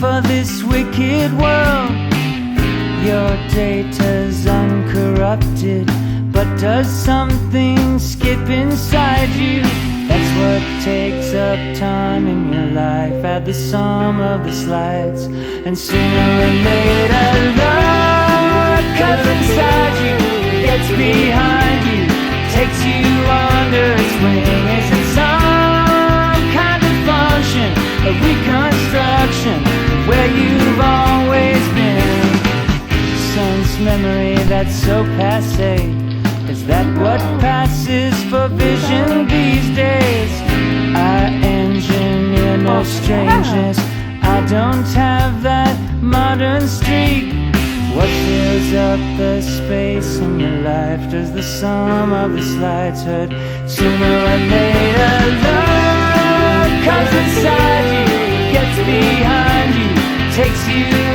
for this wicked world. Your data's uncorrupted, but does something skip inside you? That's what takes up time in your life. Add the sum of the slides, and sooner or later love comes inside you, gets behind you, takes you under its wing. Is it some kind of function of reconstruction where you've always been? Sense memory that's so passé, is that what passes for vision these days? I engineer no strangeness, I don't have that modern streak. What fills up the space in your life? Does the sum of the slides hurt? Sooner or later love comes inside you, gets behind you, takes you